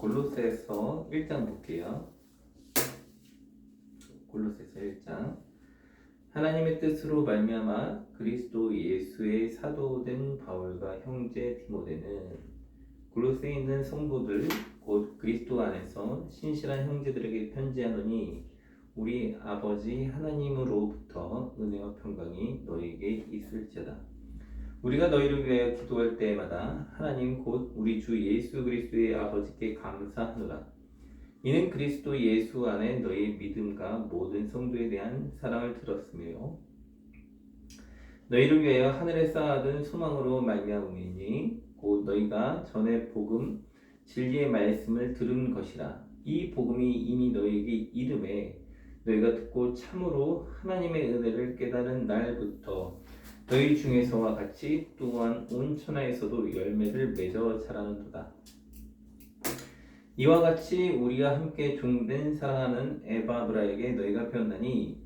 골로새서 1장 볼게요. 골로새서 1장. 하나님의 뜻으로 말미암아 그리스도 예수의 사도된 바울과 형제 디모데는 골로새에 있는 성도들 곧 그리스도 안에서 신실한 형제들에게 편지하노니 우리 아버지 하나님으로부터 은혜와 평강이 너희에게 있을지어다. 우리가 너희를 위하여 기도할 때마다 하나님 곧 우리 주 예수 그리스도의 아버지께 감사하노라. 이는 그리스도 예수 안에 너희의 믿음과 모든 성도에 대한 사랑을 들었으며 너희를 위하여 하늘에 쌓아둔 소망으로 말미암음이니 곧 너희가 전에 복음 진리의 말씀을 들은 것이라. 이 복음이 이미 너희에게 이름에 너희가 듣고 참으로 하나님의 은혜를 깨달은 날부터 너희 중에서와 같이 또한 온 천하에서도 열매를 맺어 자라는도다. 이와 같이 우리가 함께 종된 사랑하는 에바브라에게 너희가 배웠나니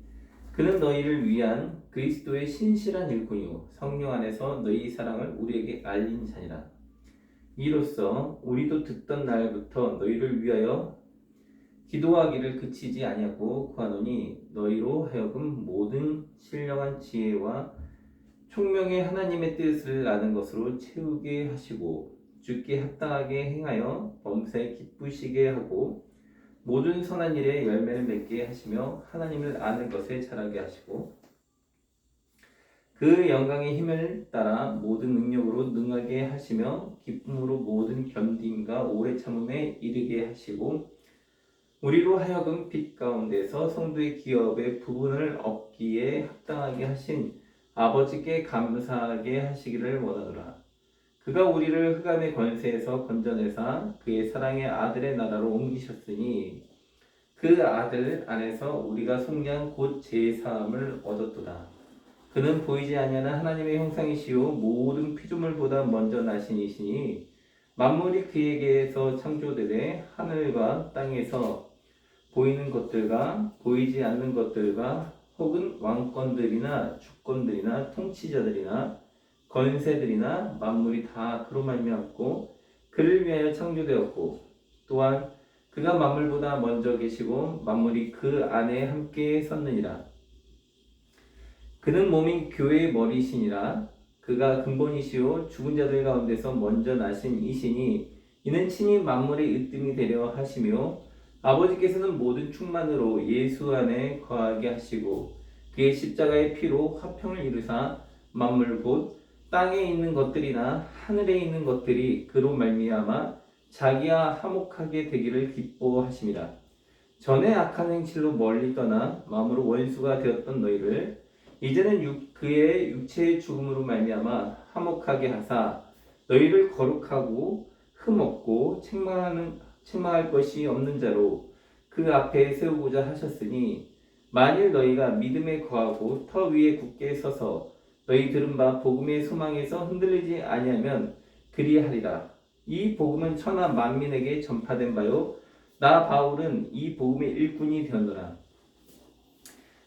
그는 너희를 위한 그리스도의 신실한 일꾼이요 성령 안에서 너희 사랑을 우리에게 알린 자니라. 이로써 우리도 듣던 날부터 너희를 위하여 기도하기를 그치지 아니하고 구하노니 너희로 하여금 모든 신령한 지혜와 총명의 하나님의 뜻을 아는 것으로 채우게 하시고 주께 합당하게 행하여 범사에 기쁘시게 하고 모든 선한 일에 열매를 맺게 하시며 하나님을 아는 것에 자라게 하시고 그 영광의 힘을 따라 모든 능력으로 능하게 하시며 기쁨으로 모든 견딤과 오래 참음에 이르게 하시고 우리로 하여금 빛 가운데서 성도의 기업의 부분을 얻기에 합당하게 하신 아버지께 감사하게 하시기를 원하노라. 그가 우리를 흑암의 권세에서 건져내사 그의 사랑의 아들의 나라로 옮기셨으니 그 아들 안에서 우리가 속량 곧 제사함을 얻었도다. 그는 보이지 아니하는 하나님의 형상이시요 모든 피조물보다 먼저 나신 이시니 만물이 그에게서 창조되되 하늘과 땅에서 보이는 것들과 보이지 않는 것들과 혹은 왕권들이나 주권들이나 통치자들이나 권세들이나 만물이 다 그로 말미암고 그를 위하여 창조되었고 또한 그가 만물보다 먼저 계시고 만물이 그 안에 함께 섰느니라. 그는 몸인 교회의 머리시니라. 그가 근본이시요 죽은 자들 가운데서 먼저 나신 이시니 이는 친히 만물의 으뜸이 되려 하시며 아버지께서는 모든 충만으로 예수 안에 거하게 하시고 그의 십자가의 피로 화평을 이루사 만물 곧 땅에 있는 것들이나 하늘에 있는 것들이 그로 말미암아 자기와 화목하게 되기를 기뻐하심이라. 전에 악한 행실로 멀리 떠나 마음으로 원수가 되었던 너희를 이제는 그의 육체의 죽음으로 말미암아 화목하게 하사 너희를 거룩하고 흠없고 책망할 것이 없는 자로 그 앞에 세우고자 하셨으니 만일 너희가 믿음에 거하고 터 위에 굳게 서서 너희 들은 바 복음의 소망에서 흔들리지 아니하면 그리하리라. 이 복음은 천하 만민에게 전파된 바요 나 바울은 이 복음의 일꾼이 되었노라.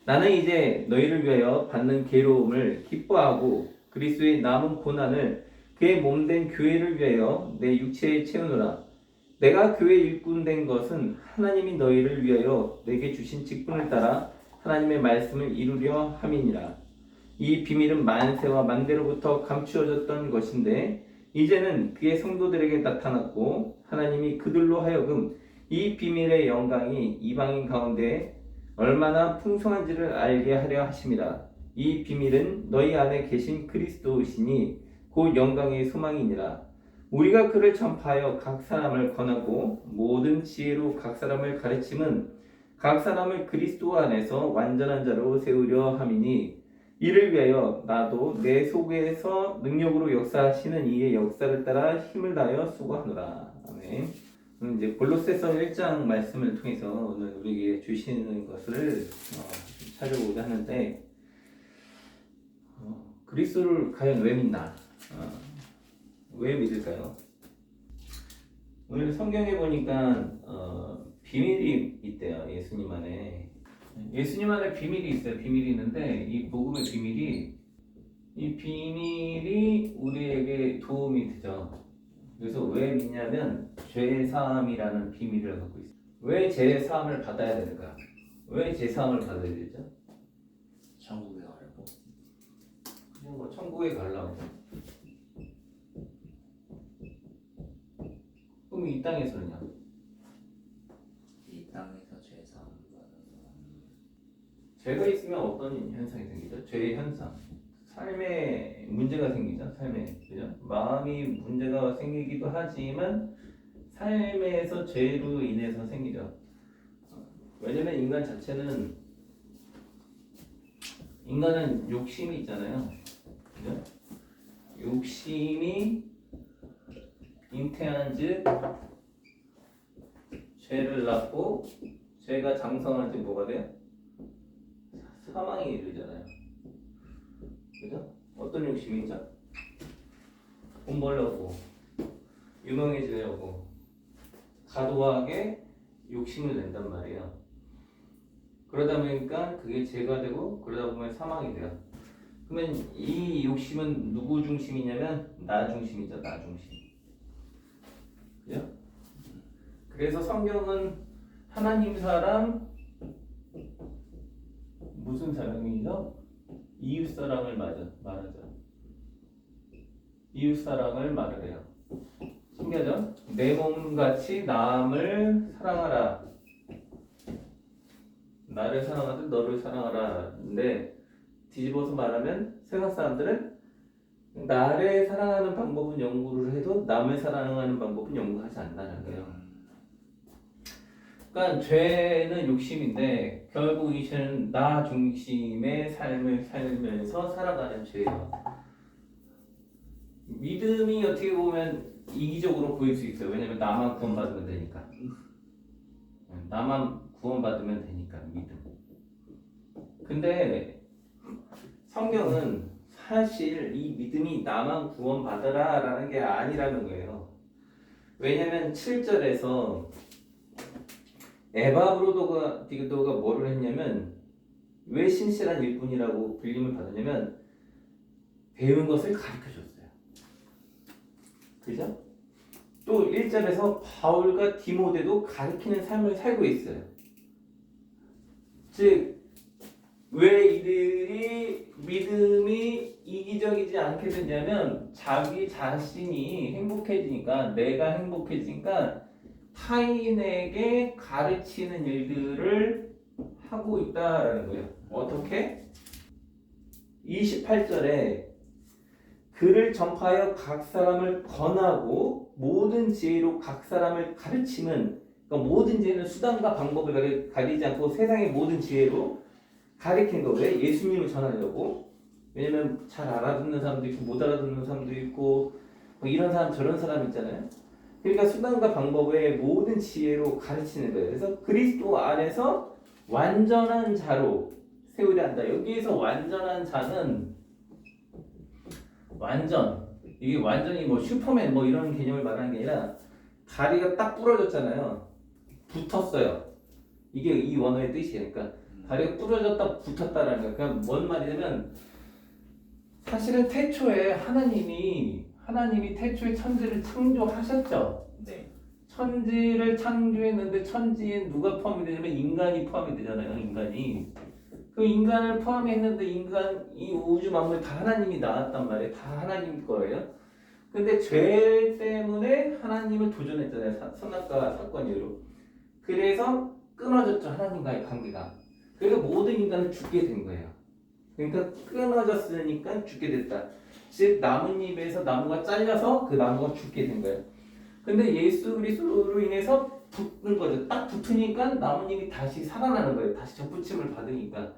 나는 이제 너희를 위하여 받는 괴로움을 기뻐하고 그리스도의 남은 고난을 그의 몸된 교회를 위하여 내 육체에 채우노라. 내가 교회 일꾼 된 것은 하나님이 너희를 위하여 내게 주신 직분을 따라 하나님의 말씀을 이루려 함이니라. 이 비밀은 만세와 만대로부터 감추어졌던 것인데 이제는 그의 성도들에게 나타났고 하나님이 그들로 하여금 이 비밀의 영광이 이방인 가운데 얼마나 풍성한지를 알게 하려 하심이라. 이 비밀은 너희 안에 계신 그리스도이시니 곧 영광의 소망이니라. 우리가 그를 전파하여 각 사람을 권하고 모든 지혜로 각 사람을 가르침은 각 사람을 그리스도 안에서 완전한 자로 세우려 함이니 이를 위하여 나도 내 속에서 능력으로 역사하시는 이의 역사를 따라 힘을 다하여 수고하노라. 아멘. 이제 골로새서 1장 말씀을 통해서 오늘 우리에게 주시는 것을 찾아보고자 하는데 그리스도를 과연 왜 믿나? 왜 믿을까요? 오늘 성경에 보니까 비밀이 있대요. 예수님 안에. 예수님 안에 비밀이 있어요. 비밀이 있는데 이 복음의 비밀이 우리에게 도움이 되죠. 그래서 왜 믿냐면 죄사함이라는 비밀을 갖고 있어요. 왜 죄사함을 받아야 되는가? 왜 죄사함을 받아야 되죠? 천국에 가려고. 그냥 뭐 천국에 가려고. 그럼 이 땅에서는요? 이 땅에서 죄 사함 받는 죄가 있으면 어떤 현상이 생기죠? 죄의 현상. 삶에 문제가 생기죠. 삶에. 그죠? 마음이 문제가 생기기도 하지만 삶에서 죄로 인해서 생기죠. 왜냐면 인간은 욕심이 있잖아요. 그죠? 욕심이 잉태한즉 죄를 낳고 죄가 장성한즉 뭐가 돼요? 사망에 이르잖아요. 그죠? 어떤 욕심이죠? 돈 벌려고, 유명해지려고 과도하게 욕심을 낸단 말이에요. 그러다 보니까 그게 죄가 되고 그러다 보면 사망이 돼요. 그러면 이 욕심은 누구 중심이냐면 나 중심이죠. 나 중심. 그죠? 그래서 성경은 하나님 사랑 무슨 사랑이죠? 이웃 사랑을 말하죠. 이웃 사랑을 말을 해요. 신기하죠? 내 몸같이 남을 사랑하라. 나를 사랑하듯 너를 사랑하라. 근데 뒤집어서 말하면 세상 사람들은 나를 사랑하는 방법은 연구를 해도 남을 사랑하는 방법은 연구하지 않는다는 거예요. 그러니까 죄는 욕심인데 결국 이 죄는 나 중심의 삶을 살면서 살아가는 죄예요. 믿음이 어떻게 보면 이기적으로 보일 수 있어요. 왜냐면 나만 구원받으면 되니까. 나만 구원받으면 되니까 믿음. 근데 성경은 사실 이 믿음이 나만 구원받으라 라는 게 아니라는 거예요. 왜냐면 7절에서 에바브로도가 뭐를 했냐면 왜 신실한 일꾼이라고 불림을 받았냐면 배운 것을 가르쳐줬어요. 그죠? 또 1절에서 바울과 디모데도 가르치는 삶을 살고 있어요. 즉 왜 이들이 믿음이 이기적이지 않게 되냐면 자기 자신이 행복해지니까 내가 행복해지니까 타인에게 가르치는 일들을 하고 있다라는 거예요. 어떻게? 28절에 그를 전파하여 각 사람을 권하고 모든 지혜로 각 사람을 가르치는, 그러니까 모든 지혜는 수단과 방법을 가리지 않고 세상의 모든 지혜로 가리킨 거. 왜? 예수님을 전하려고. 왜냐면 잘 알아듣는 사람도 있고 못 알아듣는 사람도 있고 뭐 이런 사람 저런 사람 있잖아요. 그러니까 수단과 방법의 모든 지혜로 가르치는 거예요. 그래서 그리스도 안에서 완전한 자로 세우려 한다. 여기에서 완전한 자는 이게 완전히 뭐 슈퍼맨 뭐 이런 개념을 말하는 게 아니라 다리가 딱 부러졌잖아요. 붙었어요. 이게 이 원어의 뜻이에요. 그러니까 다리가 부러졌다 붙었다라는 거예요. 그러니까 뭔 말이냐면 사실은 태초에 하나님이 태초에 천지를 창조하셨죠. 네. 천지를 창조했는데 천지에 누가 포함이 되냐면 인간이 포함이 되잖아요. 인간이. 그 인간을 포함했는데 이 우주 만물 다 하나님이 낳았단 말이에요. 다 하나님 거예요. 근데 죄 때문에 하나님을 도전했잖아요. 선악과 사건으로. 그래서 끊어졌죠. 하나님과의 관계가. 그래서 모든 인간은 죽게 된 거예요. 그러니까 끊어졌으니까 죽게 됐다. 즉 나뭇잎에서 나무가 잘려서 그 나무가 죽게 된 거예요. 근데 예수 그리스도로 인해서 붙는 거죠. 딱 붙으니까 나뭇잎이 다시 살아나는 거예요. 다시 접붙임을 받으니까.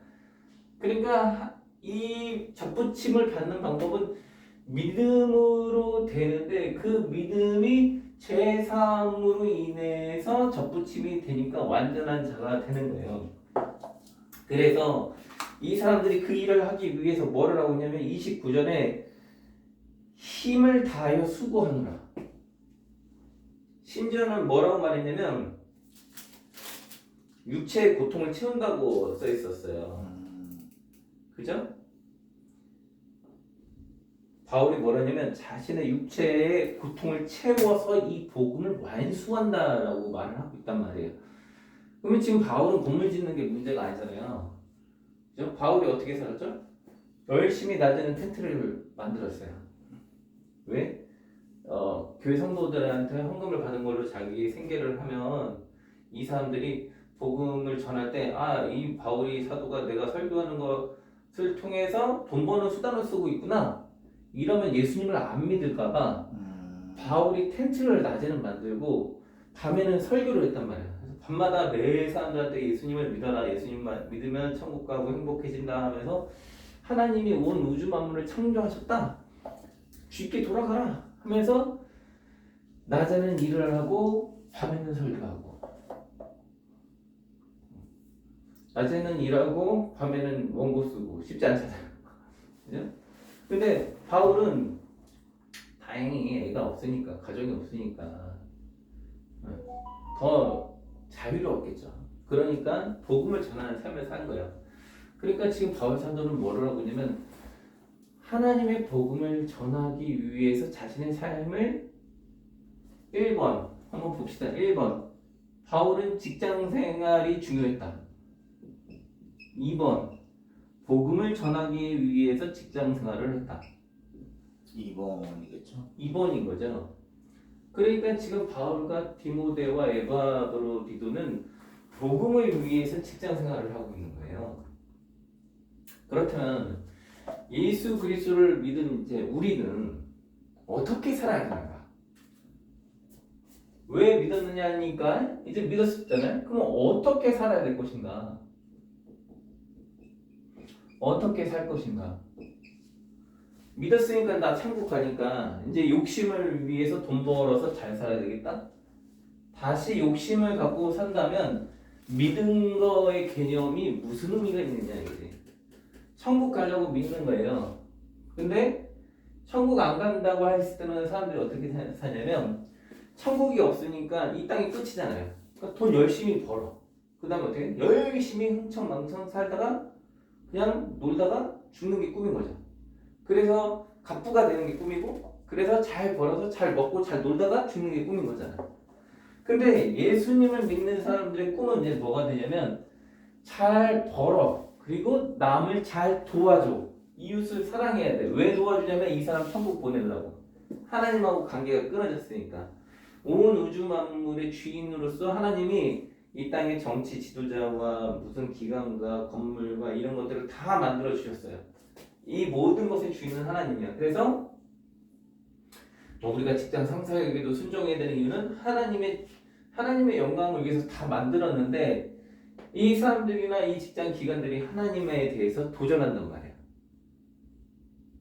그러니까 이 접붙임을 받는 방법은 믿음으로 되는데 그 믿음이 죄 사함으로 인해서 접붙임이 되니까 완전한 자가 되는 거예요. 그래서 이 사람들이 그 일을 하기 위해서 뭐를 하고 있냐면 29절에 힘을 다하여 수고하노라. 심지어는 뭐라고 말했냐면 육체의 고통을 채운다고 써 있었어요. 그죠? 바울이 뭐라냐면 자신의 육체의 고통을 채워서 이 복음을 완수한다라고 말을 하고 있단 말이에요. 그러면 지금 바울은 건물 짓는 게 문제가 아니잖아요. 그죠? 바울이 어떻게 살았죠? 열심히 낮에는 텐트를 만들었어요. 왜? 교회 성도들한테 헌금을 받은 걸로 자기 생계를 하면 이 사람들이 복음을 전할 때, 아, 이 바울이 사도가 내가 설교하는 것을 통해서 돈 버는 수단을 쓰고 있구나. 이러면 예수님을 안 믿을까봐 바울이 텐트를 낮에는 만들고 밤에는 설교를 했단 말이야. 그래서 밤마다 매일 사람들한테 예수님을 믿어라. 예수님만 믿으면 천국 가고 행복해진다 하면서 하나님이 온 우주 만물을 창조하셨다. 쉽게 돌아가라 하면서 낮에는 일을 하고 밤에는 설교하고, 낮에는 일하고 밤에는 원고 쓰고 쉽지 않잖아요. 그죠? 근데 바울은 다행히 애가 없으니까, 가정이 없으니까 더 자유로웠겠죠. 그러니까 복음을 전하는 삶을 산 거예요. 그러니까 지금 바울 사도는 뭐를 하고 있냐면 하나님의 복음을 전하기 위해서 자신의 삶을 1번 한번 봅시다. 1번 바울은 직장 생활이 중요했다. 2번 복음을 전하기 위해서 직장 생활을 했다. 2번이겠죠? 2번인 거죠. 그러니까 지금 바울과 디모데와 에바브로디도는 복음을 위해서 직장 생활을 하고 있는 거예요. 그렇다면 예수 그리스도를 믿은 이제 우리는 어떻게 살아야 되는가? 왜 믿었느냐니까 이제 믿었잖아요. 그럼 어떻게 살아야 될 것인가? 어떻게 살 것인가? 믿었으니까 나 천국 가니까 이제 욕심을 위해서 돈 벌어서 잘 살아야 되겠다? 다시 욕심을 갖고 산다면 믿은 거의 개념이 무슨 의미가 있느냐 이거지. 천국 가려고 믿는 거예요. 근데 천국 안 간다고 했을 때는 사람들이 어떻게 사냐면 천국이 없으니까 이 땅이 끝이잖아요. 그러니까 돈 열심히 벌어. 그 다음에 어떻게? 열심히 흥청망청 살다가 그냥 놀다가 죽는 게 꿈인 거죠. 그래서 갑부가 되는 게 꿈이고, 그래서 잘 벌어서 잘 먹고 잘 놀다가 죽는 게 꿈인 거잖아요. 근데 예수님을 믿는 사람들의 꿈은 이제 뭐가 되냐면 잘 벌어, 그리고 남을 잘 도와줘, 이웃을 사랑해야 돼. 왜 도와주냐면 이 사람 천국 보내려고. 하나님하고 관계가 끊어졌으니까. 온 우주 만물의 주인으로서 하나님이 이 땅의 정치 지도자와 무슨 기관과 건물과 이런 것들을 다 만들어 주셨어요. 이 모든 것의 주인은 하나님이야. 그래서 우리가 직장 상사에게도 순종해야 되는 이유는 하나님의 영광을 위해서 다 만들었는데 이 사람들이나 이 직장 기관들이 하나님에 대해서 도전한단 말이야.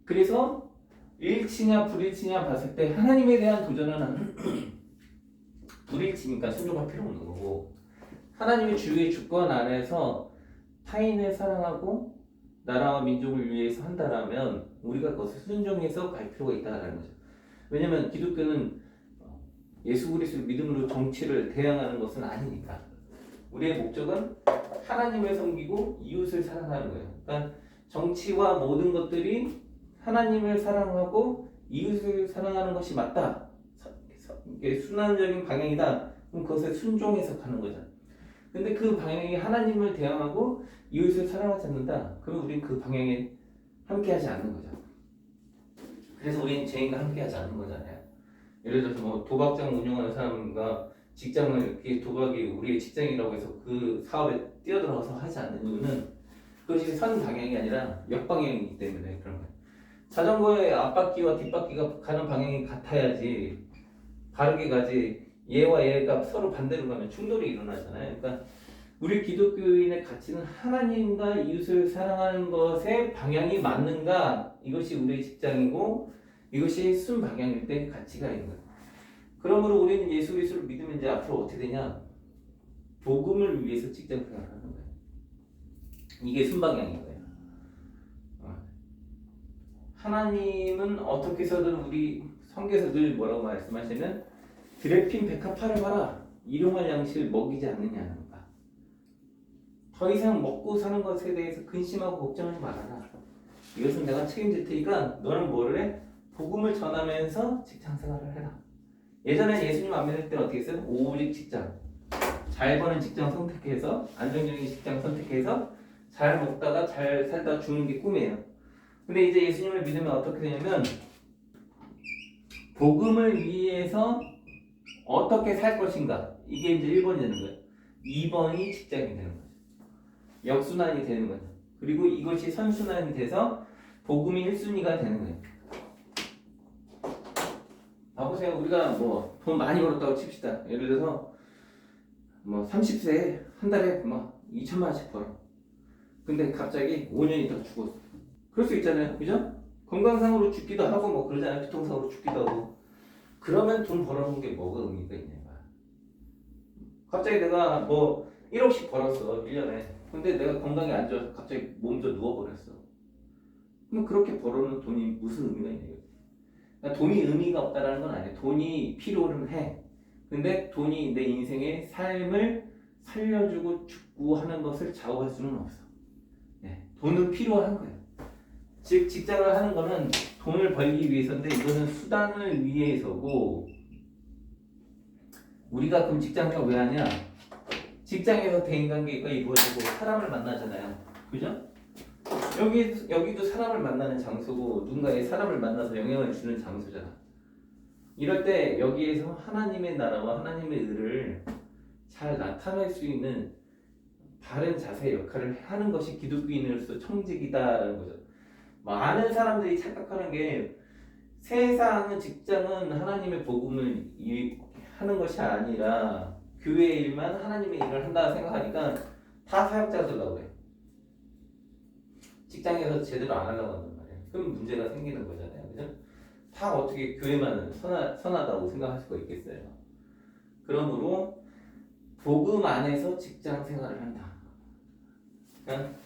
그래서 일치냐 불일치냐 봤을 때 하나님에 대한 도전은 불일치니까 순종할 필요 없는 거고, 하나님의 주의 주권 안에서 타인을 사랑하고 나라와 민족을 위해서 한다라면 우리가 그것을 순종해서 갈 필요가 있다는 거죠. 왜냐하면 기독교는 예수 그리스도 믿음으로 정치를 대항하는 것은 아니니까. 우리의 목적은 하나님을 섬기고 이웃을 사랑하는 거예요. 그러니까 정치와 모든 것들이 하나님을 사랑하고 이웃을 사랑하는 것이 맞다, 이게 순환적인 방향이다, 그럼 그것에 순종해서 가는 거죠. 근데 그 방향이 하나님을 대항하고 이웃을 사랑하지 않는다, 그러면 우리는 그 방향에 함께하지 않는 거죠. 그래서 우리는 죄인과 함께하지 않는 거잖아요. 예를 들어서 뭐 도박장 운영하는 사람과 직장을 이렇게 도박이 우리의 직장이라고 해서 그 사업에 뛰어들어서 하지 않는 이유는 그것이 선 방향이 아니라 역방향이기 때문에 그런 거예요. 자전거의 앞바퀴와 뒷바퀴가 가는 방향이 같아야지 바르게 가지, 얘와 얘가 서로 반대로 가면 충돌이 일어나잖아요. 그러니까 우리 기독교인의 가치는 하나님과 이웃을 사랑하는 것의 방향이 맞는가, 이것이 우리의 직장이고 이것이 순방향일 때 가치가 있는 거예요. 그러므로 우리는 예수 그리스도를 믿으면 이제 앞으로 어떻게 되냐, 복음을 위해서 직장 생활을 하는 거예요. 이게 순방향인 거예요. 하나님은 어떻게 해서든 우리 성경에서 늘 뭐라고 말씀하시면 드레핀 백합 팔아봐라, 일용할 양식을 먹이지 않느냐는 거야. 더 이상 먹고 사는 것에 대해서 근심하고 걱정하지 말아라. 이것은 내가 책임질 테니까 너는 뭐를 해? 복음을 전하면서 직장 생활을 해라. 예전에 예수님 안 믿을 때는 어떻게 했어요? 오직 직장. 잘 버는 직장 선택해서 안정적인 직장 선택해서 잘 먹다가 잘 살다가 죽는 게 꿈이에요. 근데 이제 예수님을 믿으면 어떻게 되냐면 복음을 위해서 어떻게 살 것인가 이게 이제 1번이 되는 거예요. 2번이 직장이 되는 거죠. 역순환이 되는 거죠. 그리고 이것이 선순환이 돼서 복음이 1순위가 되는 거예요. 봐보세요. 우리가 뭐 돈 많이 벌었다고 칩시다. 예를 들어서 뭐 30세에 한 달에 막 2천만 원씩 벌어. 근데 갑자기 5년 있다가 죽었어. 그럴 수 있잖아요. 그죠? 건강상으로 죽기도 하고 뭐 그러잖아요. 교통사고로 죽기도 하고. 그러면 돈 벌어놓은 게 뭐가 의미가 있냐. 갑자기 내가 뭐 1억씩 벌었어. 1년에. 근데 내가 건강이 안 좋아서 갑자기 몸도 누워버렸어. 그럼 그렇게 벌어놓은 돈이 무슨 의미가 있냐. 그러니까 돈이 의미가 없다라는 건 아니에요. 돈이 필요는 해. 근데 돈이 내 인생의 삶을 살려주고 죽고 하는 것을 좌우할 수는 없어. 네. 돈은 필요한 거예요. 즉 직장을 하는 거는 돈을 벌기 위해서인데 이거는 수단을 위해서고 우리가 그럼 직장을 왜 하냐? 직장에서 대인관계가 이루어지고 사람을 만나잖아요. 그죠? 여기도 사람을 만나는 장소고 누군가의 사람을 만나서 영향을 주는 장소잖아. 이럴 때 여기에서 하나님의 나라와 하나님의 의를 잘 나타낼 수 있는 바른 자세 역할을 하는 것이 기독교인으로서 청직이다라는 거죠. 많은 사람들이 착각하는 게 세상은 직장은 하나님의 복음을 하는 것이 아니라 교회 일만 하나님의 일을 한다 생각하니까 다 사역자들라고 그래. 직장에서 제대로 안 하려고 한단 말이야. 그럼 문제가 생기는 거잖아요. 그죠? 다 어떻게 교회만 선하다고 생각할 수가 있겠어요. 그러므로 복음 안에서 직장 생활을 한다. 그러니까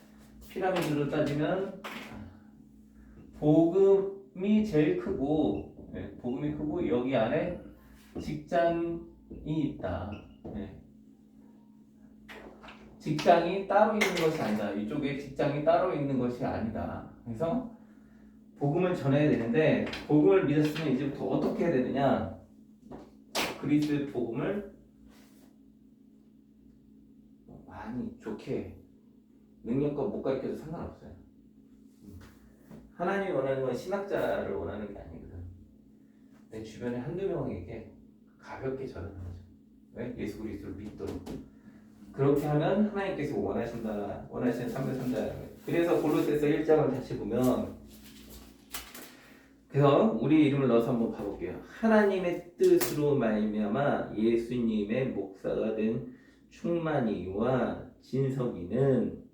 피라미드로 따지면 복음이 제일 크고 복음이 크고 여기 안에 직장이 있다. 직장이 따로 있는 것이 아니다. 이쪽에 직장이 따로 있는 것이 아니다. 그래서 복음을 전해야 되는데 복음을 믿었으면 이제부터 어떻게 해야 되느냐? 그리스도의 복음을 많이 좋게 능력과 못 가르쳐도 상관없어요. 하나님이 원하는 건 신학자를 원하는 게 아니거든. 내 주변에 한두 명에게 가볍게 전하는 거죠. 왜? 예수 그리스도를 믿도록. 그렇게 하면 하나님께서 원하시는 삶을 산다. 그래서 골로새서 1장을 다시 보면 그래서 우리 이름을 넣어서 한번 봐볼게요. 하나님의 뜻으로 말미암아 예수님의 목사가 된 충만이와 진석이는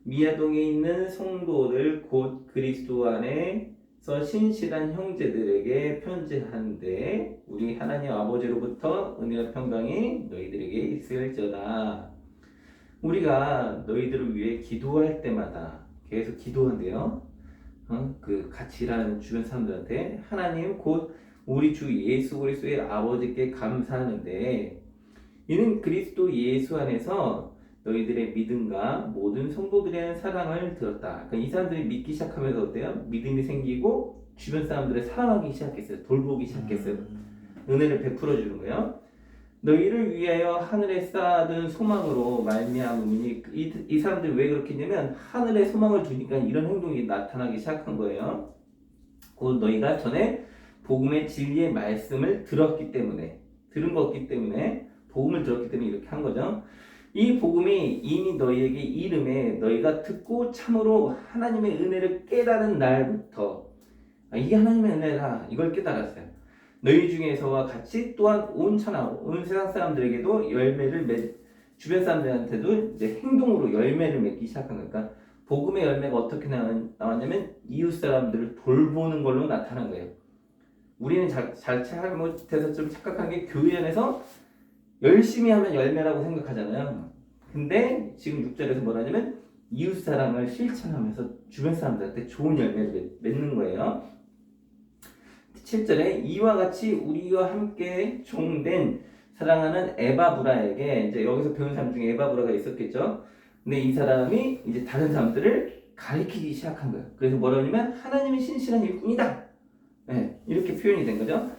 미아동에 있는 성도들 곧 그리스도 안에서 신실한 형제들에게 편지하는데 우리 하나님 아버지로부터 은혜와 평강이 너희들에게 있을지어다. 우리가 너희들을 위해 기도할 때마다 계속 기도한대요. 그 같이 일하는 주변 사람들한테 하나님 곧 우리 주 예수 그리스도의 아버지께 감사하는데 이는 그리스도 예수 안에서 너희들의 믿음과 모든 성도들의 사랑을 들었다. 그러니까 이 사람들이 믿기 시작하면서 어때요? 믿음이 생기고 주변 사람들을 사랑하기 시작했어요. 돌보기 시작했어요. 은혜를 베풀어 주는 거예요. 너희를 위하여 하늘에 쌓아둔 소망으로 말미암으니 이 사람들이 왜 그렇게 했냐면 하늘에 소망을 두니까 이런 행동이 나타나기 시작한 거예요. 곧 너희가 전에 복음의 진리의 말씀을 들었기 때문에 복음을 들었기 때문에 이렇게 한 거죠. 이 복음이 이미 너희에게 이름에 너희가 듣고 참으로 하나님의 은혜를 깨달은 날부터 이게 하나님의 은혜다 이걸 깨달았어요. 너희 중에서와 같이 또한 온 세상 사람들에게도 주변 사람들한테도 이제 행동으로 열매를 맺기 시작한 거니까 복음의 열매가 어떻게 나왔냐면 이웃 사람들을 돌보는 걸로 나타난 거예요. 우리는 잘못해서 좀 착각한 게 교회 안에서 열심히 하면 열매라고 생각하잖아요. 근데 지금 6절에서 뭐라냐면 이웃 사랑을 실천하면서 주변 사람들한테 좋은 열매를 맺는 거예요. 7절에 이와 같이 우리와 함께 종된 사랑하는 에바브라에게 이제 여기서 배운 사람 중에 에바브라가 있었겠죠. 근데 이 사람이 이제 다른 사람들을 가리키기 시작한 거예요. 그래서 뭐라냐면 하나님의 신실한 일꾼이다. 네, 이렇게 표현이 된 거죠.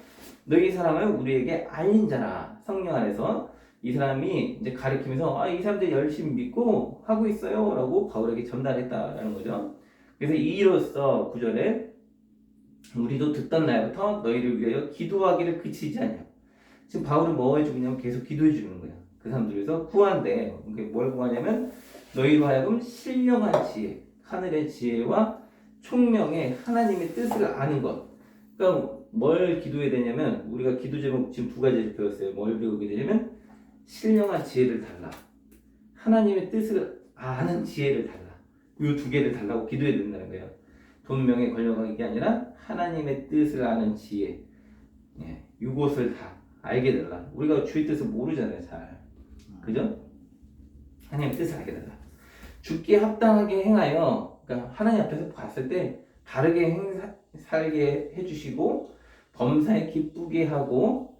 너희 사람을 우리에게 알린 자라. 성령 안에서 이 사람이 이제 가리키면서 이 사람들이 열심히 믿고 하고 있어요 라고 바울에게 전달했다라는 거죠. 그래서 이로써 9절에 우리도 듣던 날부터 너희를 위하여 기도하기를 그치지 않냐. 지금 바울은 뭐 해주고 있냐면 계속 기도해 주는 거야. 그 사람들에서 구한대. 뭘 구하냐면 너희로 하여금 신령한 지혜, 하늘의 지혜와 총명의 하나님의 뜻을 아는 것. 그러니까 뭘 기도해야 되냐면 우리가 기도 제목 지금 두 가지를 배웠어요. 뭘 배우게 되냐면 신령한 지혜를 달라. 하나님의 뜻을 아는 지혜를 달라. 이 두 개를 달라고 기도해야 된다는 거예요. 돈, 명예, 권력이 아니라 하나님의 뜻을 아는 지혜. 예, 이것을 다 알게 달라. 우리가 주의 뜻을 모르잖아요, 잘. 그죠? 하나님의 뜻을 알게 달라. 주께 합당하게 행하여, 그러니까 하나님 앞에서 봤을 때 바르게 살게 해주시고 범사에 기쁘게 하고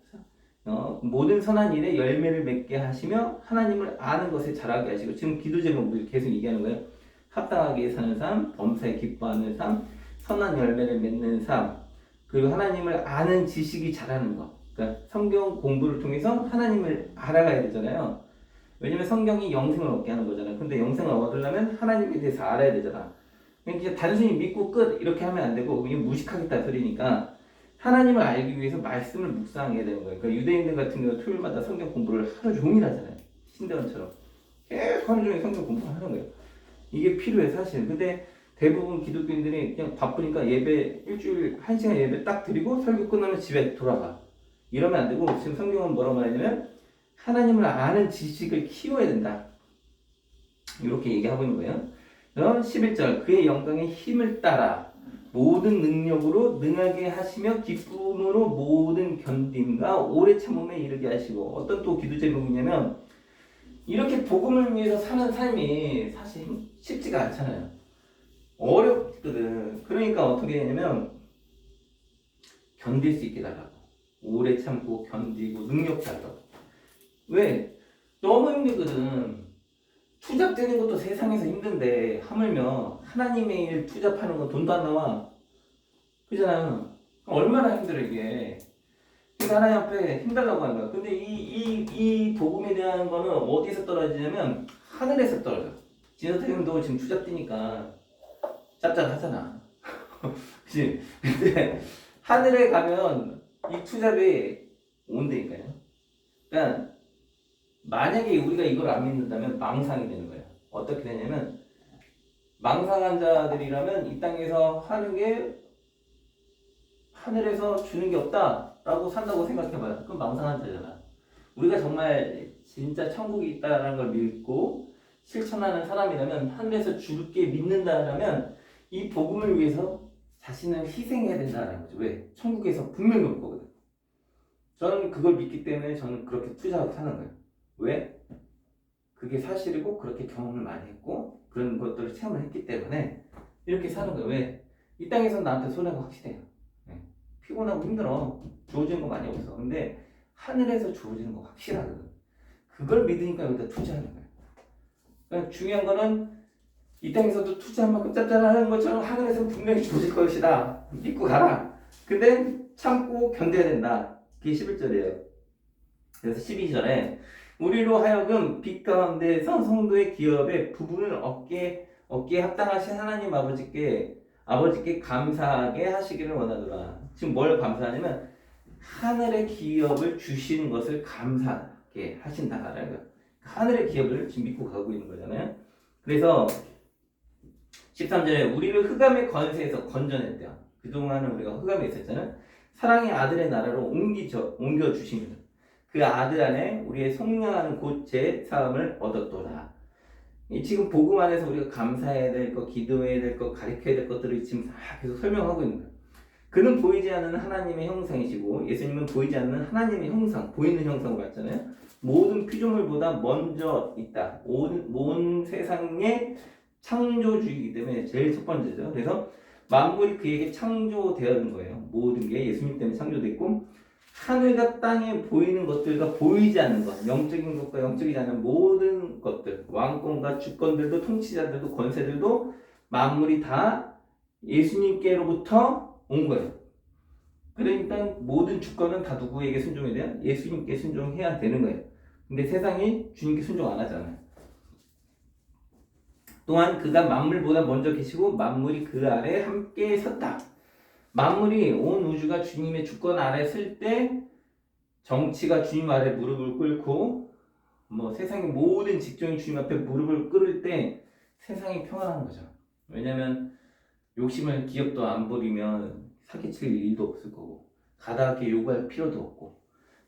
모든 선한 일에 열매를 맺게 하시며 하나님을 아는 것에 자라게 하시고 지금 기도 제목을 계속 얘기하는 거예요. 합당하게 사는 삶, 범사에 기뻐하는 삶, 선한 열매를 맺는 삶, 그리고 하나님을 아는 지식이 자라는 것. 그러니까 성경 공부를 통해서 하나님을 알아가야 되잖아요. 왜냐면 성경이 영생을 얻게 하는 거잖아요. 근데 영생을 얻으려면 하나님에 대해서 알아야 되잖아. 그냥 단순히 믿고 끝 이렇게 하면 안 되고 이게 무식하겠다 소리니까 하나님을 알기 위해서 말씀을 묵상해야 되는 거예요. 그러니까 유대인들 같은 경우 토요일마다 성경 공부를 하루 종일 하잖아요. 신대원처럼 계속 하루 종일 성경 공부를 하는 거예요. 이게 필요해 사실. 근데 대부분 기독교인들이 그냥 바쁘니까 예배 일주일 1시간 예배 딱 드리고 설교 끝나면 집에 돌아가. 이러면 안 되고 지금 성경은 뭐라고 말하냐면 하나님을 아는 지식을 키워야 된다. 이렇게 얘기하고 있는 거예요. 11절 그의 영광의 힘을 따라 모든 능력으로 능하게 하시며 기쁨으로 모든 견딤과 오래 참음에 이르게 하시고 어떤 또 기도 제목이냐면 이렇게 복음을 위해서 사는 삶이 사실 쉽지가 않잖아요. 어렵거든. 그러니까 어떻게 되냐면 견딜 수 있게 달라고. 오래 참고 견디고 능력 달라고. 왜? 너무 힘들거든. 투잡되는 것도 세상에서 힘든데 하물며 하나님의 일 투잡하는 건 돈도 안 나와. 그잖아요. 얼마나 힘들어 이게. 그러니까 하나님 앞에 힘달라고 하는 거야. 근데 이 복음에 대한 거는 어디서 떨어지냐면 하늘에서 떨어져. 진서태님도 지금 투잡되니까 짭짤하잖아. 그치? 근데 하늘에 가면 이 투잡이 온다니까요. 그러니까 만약에 우리가 이걸 안 믿는다면 망상이 되는 거예요. 어떻게 되냐면 망상한 자들이라면 이 땅에서 하는 게 하늘에서 주는 게 없다라고 산다고 생각해봐요. 그럼 망상한 자잖아. 우리가 정말 진짜 천국이 있다는 걸 믿고 실천하는 사람이라면 하늘에서 줄 게 믿는다라면 이 복음을 위해서 자신을 희생해야 된다는 거죠. 왜? 천국에서 분명히 올 거거든. 저는 그걸 믿기 때문에 저는 그렇게 투자하고 사는 거예요. 왜? 그게 사실이고 그렇게 경험을 많이 했고 그런 것들을 체험을 했기 때문에 이렇게 사는 거예요. 왜? 이 땅에서는 나한테 손해가 확실해요. 네. 피곤하고 힘들어. 주어지는 거 많이 없어. 근데 하늘에서 주어지는 거 확실하거든. 그걸 믿으니까 여기다 투자하는 거예요. 그러니까 중요한 거는 이 땅에서도 투자한 만큼 짭짤하는 것처럼 하늘에서 분명히 주어질 것이다. 믿고 가라. 근데 참고 견뎌야 된다. 그게 11절이에요. 그래서 12절에 우리로 하여금 빛 가운데서 성도의 기업에 부분을 얻게 합당하신 하나님 아버지께 감사하게 하시기를 원하노라. 지금 뭘 감사하냐면 하늘의 기업을 주시는 것을 감사하게 하신다라는 거예요. 하늘의 기업을 지금 믿고 가고 있는 거잖아요. 그래서 13절에 우리를 흑암의 권세에서 건져냈대요. 그동안은 우리가 흑암에 있었잖아요. 사랑의 아들의 나라로 옮겨 주십니다. 그 아들 안에 우리의 속량하는 곳제 사함을 얻었도다. 지금 복음 안에서 우리가 감사해야 될 것, 기도해야 될 것, 가르쳐야 될 것들을 지금 다 계속 설명하고 있는 거예요. 그는 보이지 않는 하나님의 형상이시고 예수님은 보이지 않는 하나님의 형상, 보이는 형상으로 왔잖아요. 모든 피조물보다 먼저 있다. 온 세상의 창조주이기 때문에 제일 첫 번째죠. 그래서 만물이 그에게 창조되었는 거예요. 모든 게 예수님 때문에 창조됐고 하늘과 땅에 보이는 것들과 보이지 않는 것, 영적인 것과 영적이지 않은 모든 것들, 왕권과 주권들도 통치자들도 권세들도 만물이 다 예수님께로부터 온 거예요. 그러니까 모든 주권은 다 누구에게 순종해야 돼요? 예수님께 순종해야 되는 거예요. 근데 세상이 주님께 순종 안 하잖아요. 또한 그가 만물보다 먼저 계시고 만물이 그 아래 함께 섰다. 만물이 온 우주가 주님의 주권 아래 설 때 정치가 주님 아래 무릎을 꿇고 뭐 세상의 모든 직종이 주님 앞에 무릎을 꿇을 때 세상이 평안한 거죠. 왜냐하면 욕심을 기업도 안 부리면 사기칠 일도 없을 거고 가다하게 요구할 필요도 없고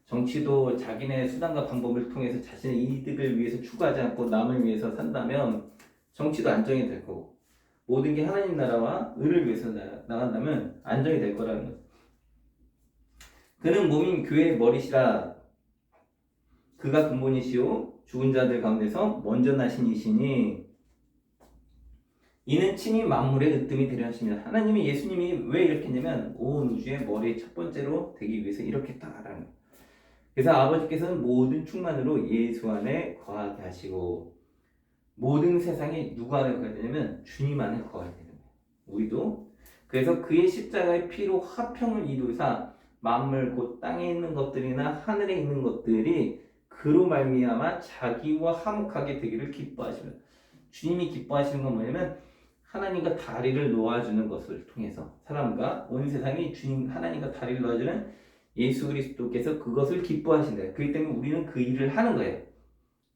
정치도 자기네 수단과 방법을 통해서 자신의 이득을 위해서 추구하지 않고 남을 위해서 산다면 정치도 안정이 될 거고 모든 게 하나님 나라와 의를 위해서 나간다면 안정이 될 거라는 거죠. 그는 몸인 교회의 머리시라. 그가 근본이시오 죽은 자들 가운데서 먼저 나신 이시니 이는 친히 만물의 으뜸이 되려 하십니다. 하나님이 예수님이 왜 이렇게 했냐면 온 우주의 머리의 첫 번째로 되기 위해서 이렇게 했다라는 거예요. 그래서 아버지께서는 모든 충만으로 예수 안에 거하게 하시고 모든 세상이 누구 안에 거하게 되냐면 주님 안에 거하게 되는 거예요. 우리도 그래서 그의 십자가의 피로 화평을 이루사 만물 곧 땅에 있는 것들이나 하늘에 있는 것들이 그로 말미암아 자기와 화목하게 되기를 기뻐하십니다. 주님이 기뻐하시는 건 뭐냐면 하나님과 다리를 놓아주는 것을 통해서 사람과 온 세상이 주님 하나님과 다리를 놓아주는 예수 그리스도께서 그것을 기뻐하신다. 그렇기 때문에 우리는 그 일을 하는 거예요.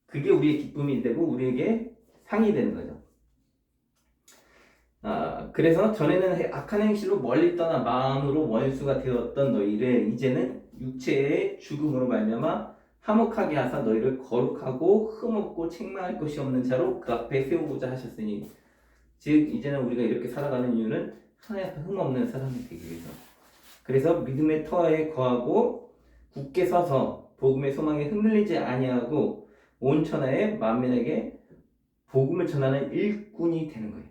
그게 우리의 기쁨이 되고 우리에게 상이 되는 거죠. 그래서 전에는 악한 행실로 멀리 떠나 마음으로 원수가 되었던 너희를 이제는 육체의 죽음으로 말미암아 화목하게 하사 너희를 거룩하고 흠없고 책망할 것이 없는 자로 그 앞에 세우고자 하셨으니 즉 이제는 우리가 이렇게 살아가는 이유는 하나님 앞에 흠없는 사람이 되기 위해서 그래서 믿음의 터에 거하고 굳게 서서 복음의 소망에 흔들리지 아니하고 온 천하의 만민에게 복음을 전하는 일꾼이 되는 거예요.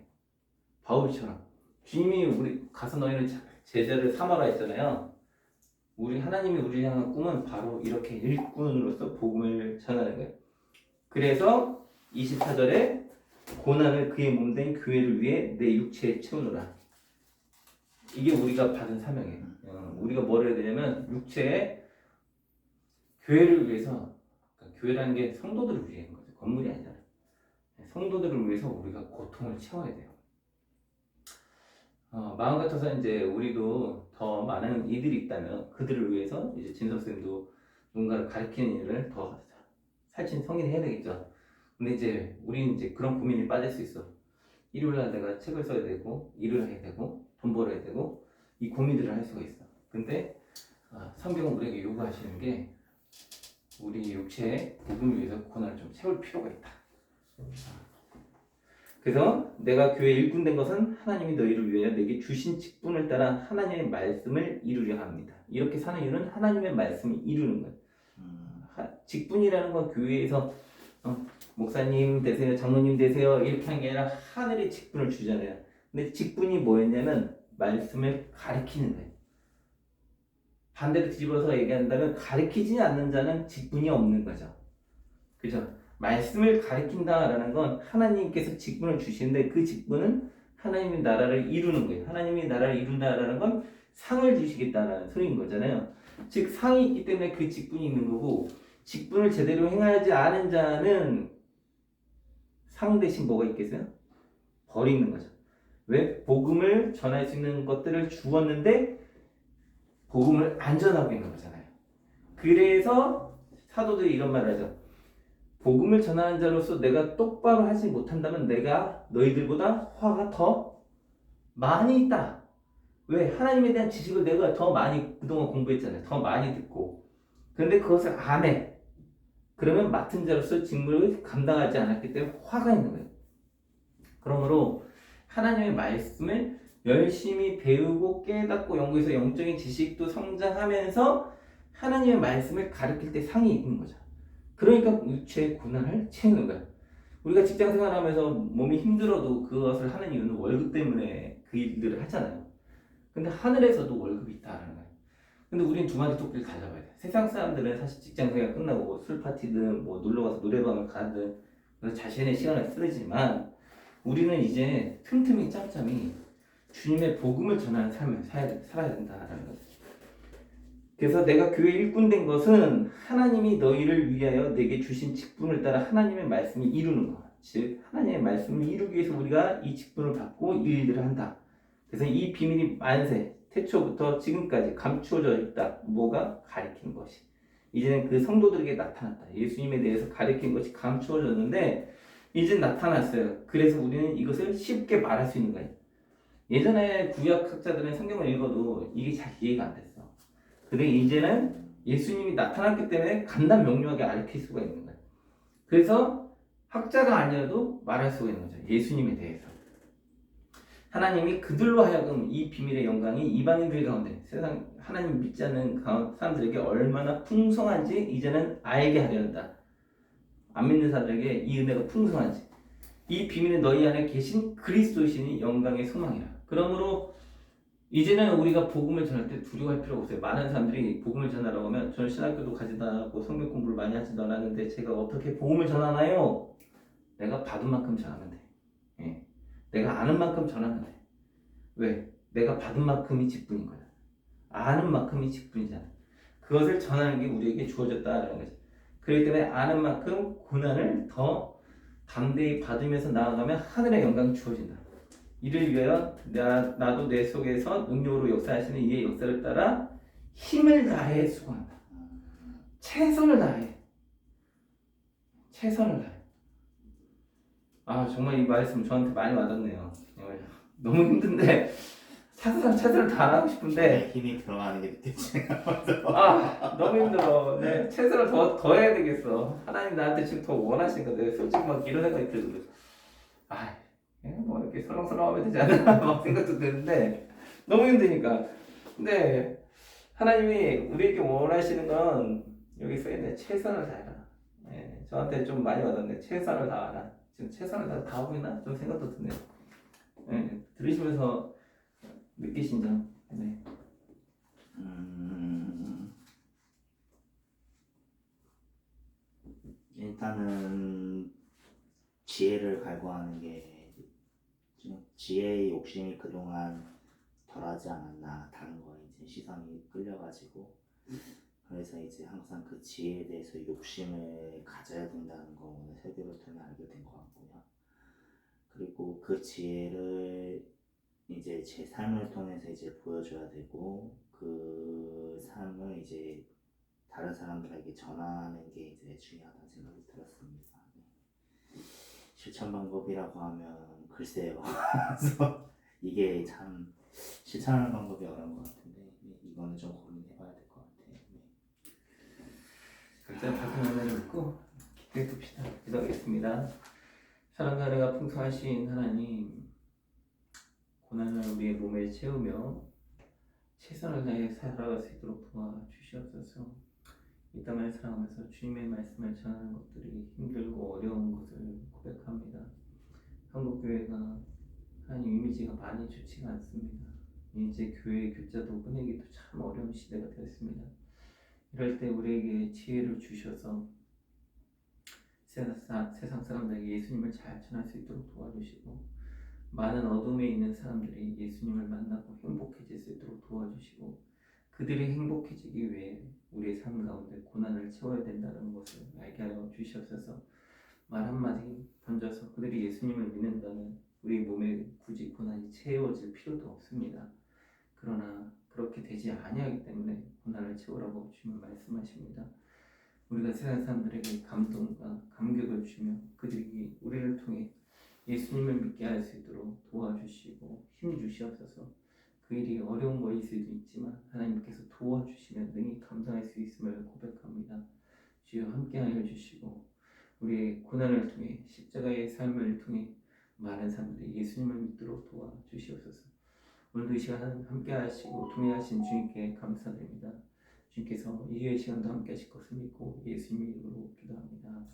바울처럼 주님이 우리 가서 너희는 제자를 삼아라 했잖아요. 우리 하나님이 우리를 향한 꿈은 바로 이렇게 일꾼으로서 복음을 전하는 거예요. 그래서 24절에 고난을 그의 몸된 교회를 위해 내 육체에 채우노라. 이게 우리가 받은 사명이에요. 우리가 뭘 해야 되냐면 육체에 교회를 위해서 그러니까 교회라는 게 성도들을 위한 거죠. 건물이 아니잖아요. 성도들을 위해서 우리가 고통을 채워야 돼요. 마음 같아서 이제 우리도 더 많은 이들이 있다면 그들을 위해서 이제 진석쌤도 누군가를 가르치는 일을 더 살찐 성인이 해야 되겠죠. 근데 이제 우리는 이제 그런 고민이 빠질 수 있어. 일요일날 내가 책을 써야 되고 일을 해야 되고 돈 벌어야 되고 이 고민들을 할 수가 있어. 근데 성경은 우리에게 요구하시는 게 우리 육체의 복음을 위해서 고난을 좀 채울 필요가 있다. 그래서 내가 교회 일꾼 된 것은 하나님이 너희를 위하여 내게 주신 직분을 따라 하나님의 말씀을 이루려 합니다. 이렇게 사는 이유는 하나님의 말씀을 이루는 거예요. 직분이라는 건 교회에서 목사님 되세요, 장로님 되세요 이렇게 하는 게 아니라 하늘의 직분을 주잖아요. 근데 직분이 뭐였냐면 말씀을 가르치는 거예요. 반대로 뒤집어서 얘기한다면 가르치지 않는 자는 직분이 없는 거죠. 그죠? 말씀을 가르친다라는 건 하나님께서 직분을 주시는데 그 직분은 하나님의 나라를 이루는 거예요. 하나님의 나라를 이룬다라는 건 상을 주시겠다라는 소리인 거잖아요. 즉 상이 있기 때문에 그 직분이 있는 거고 직분을 제대로 행하지 않은 자는 상 대신 뭐가 있겠어요? 벌이 있는 거죠. 왜? 복음을 전할 수 있는 것들을 주었는데 복음을 안 전하고 있는 거잖아요. 그래서 사도들이 이런 말을 하죠. 복음을 전하는 자로서 내가 똑바로 하지 못한다면 내가 너희들보다 화가 더 많이 있다. 왜? 하나님에 대한 지식을 내가 더 많이 그동안 공부했잖아요. 더 많이 듣고. 그런데 그것을 안 해. 그러면 맡은 자로서 직무를 감당하지 않았기 때문에 화가 있는 거예요. 그러므로 하나님의 말씀을 열심히 배우고 깨닫고 연구해서 영적인 지식도 성장하면서 하나님의 말씀을 가르칠 때 상이 있는 거죠. 그러니까 육체의 고난을 채우는 거야. 우리가 직장 생활하면서 몸이 힘들어도 그것을 하는 이유는 월급 때문에 그 일들을 하잖아요. 근데 하늘에서도 월급이 있다는 거예요. 근데 우리는 두 마리 토끼를 다 잡아야 돼. 세상 사람들은 사실 직장 생활 끝나고 술 파티든 뭐 놀러 가서 노래방을 가든 그래서 자신의 시간을 쓰지만 우리는 이제 틈틈이 짬짬이 주님의 복음을 전하는 삶을 살아야 된다라는 거죠. 그래서 내가 교회 일꾼 된 것은 하나님이 너희를 위하여 내게 주신 직분을 따라 하나님의 말씀을 이루는 것. 즉 하나님의 말씀을 이루기 위해서 우리가 이 직분을 받고 이 일들을 한다. 그래서 이 비밀이 만세 태초부터 지금까지 감추어져 있다. 뭐가? 가리킨 것이. 이제는 그 성도들에게 나타났다. 예수님에 대해서 가리킨 것이 감추어졌는데 이제 나타났어요. 그래서 우리는 이것을 쉽게 말할 수 있는 거예요. 예전에 구약학자들은 성경을 읽어도 이게 잘 이해가 안 됐어. 근데 이제는 예수님이 나타났기 때문에 간단 명료하게 알릴 수가 있는 거예요. 그래서 학자가 아니어도 말할 수가 있는 거죠. 예수님에 대해서. 하나님이 그들로 하여금 이 비밀의 영광이 이방인들 가운데 세상 하나님 믿지 않는 사람들에게 얼마나 풍성한지 이제는 알게 하려 한다. 안 믿는 사람들에게 이 은혜가 풍성한지. 이 비밀은 너희 안에 계신 그리스도이시니 영광의 소망이라. 그러므로 이제는 우리가 복음을 전할 때 두려워할 필요가 없어요. 많은 사람들이 복음을 전하라고 하면 저는 신학교도 가지도 않았고 성경 공부를 많이 하지도 않았는데 제가 어떻게 복음을 전하나요? 내가 받은 만큼 전하면 돼. 예. 내가 아는 만큼 전하면 돼. 왜? 내가 받은 만큼이 직분인 거야. 아는 만큼이 직분이잖아. 그것을 전하는 게 우리에게 주어졌다라는 거지. 그렇기 때문에 아는 만큼 고난을 더 담대히 받으면서 나아가면 하늘의 영광이 주어진다. 이를 위하여 나도 내 속에서 능력으로 역사하시는 이의 역사를 따라 힘을 다해 수고한다. 최선을 다해. 최선을 다해. 아 정말 이 말씀 저한테 많이 와닿네요. 너무 힘든데 최선을 다하고 싶은데 힘이 들어가는 게 느껴지네요. 아 너무 힘들어. 네, 최선을 더 해야 되겠어. 하나님 나한테 지금 더 원하시는 건데 솔직히 막 이런 생각이 들고 뭐 이렇게 설렁설렁하면 되지 않나 막 생각도 드는데 너무 힘드니까. 근데 하나님이 우리에게 원하시는 건 여기 써있네. 최선을 다해라. 예, 저한테 좀 많이 와닿네. 최선을 다하라. 지금 최선을 다 하고 있나? 좀 생각도 드네요. 예, 들으시면서 느끼신 점. 네. 일단은 지혜를 갈구하는 게 좀 지혜의 욕심이 그동안 덜하지 않았나, 다른 거에 이제 시선이 끌려가지고 그래서 이제 항상 그 지혜에 대해서 욕심을 가져야 된다는 거 오늘 설교를 통해 알게 된 것 같고요. 그리고 그 지혜를 이제 제 삶을 통해서 이제 보여줘야 되고 그 삶을 이제 다른 사람들에게 전하는 게 이제 중요하다는 생각이 들었습니다. 실천 방법이라고 하면 글쎄요. 그래서 이게 참 실천하는 방법이 어려운 것 같은데 이거는 좀 고민해봐야 될 것 같아요. 각자 받은 은혜를 믿고 기도해 봅시다. 기도하겠습니다. 사랑과 은혜가 풍성하신 하나님, 고난을 우리의 몸에 채우며 최선을 다해 살아갈 수 있도록 도와주시옵소서. 이 땅을 살아가면서 주님의 말씀을 전하는 것들이 힘들고 어려운 것을 고백합니다. 한국교회가 하나님 이미지가 많이 좋지가 않습니다. 이제 교회 교자도 보내기도 참 어려운 시대가 되었습니다. 이럴 때 우리에게 지혜를 주셔서 세상 사람들에게 예수님을 잘 전할 수 있도록 도와주시고 많은 어둠에 있는 사람들이 예수님을 만나고 행복해질 수 있도록 도와주시고 그들이 행복해지기 위해 우리의 삶 가운데 고난을 채워야 된다는 것을 알게 하여 주시옵소서. 말 한마디 던져서 그들이 예수님을 믿는다면 우리 몸에 굳이 고난이 채워질 필요도 없습니다. 그러나 그렇게 되지 아니하기 때문에 고난을 채우라고 주님 말씀하십니다. 우리가 세상 사람들에게 감동과 감격을 주며 그들이 우리를 통해 예수님을 믿게 할 수 있도록 도와주시고 힘 주시옵소서. 그 일이 어려운 것일 수도 있지만 하나님께서 도와주시면 능히 감당할 수 있음을 고백합니다. 주여 함께하여 주시고 우리의 고난을 통해 십자가의 삶을 통해 많은 사람들이 예수님을 믿도록 도와주시옵소서. 오늘도 이 시간 함께하시고 동행하신 주님께 감사드립니다. 주님께서 이후의 시간도 함께하실 것을 믿고 예수님의 이름으로 기도합니다.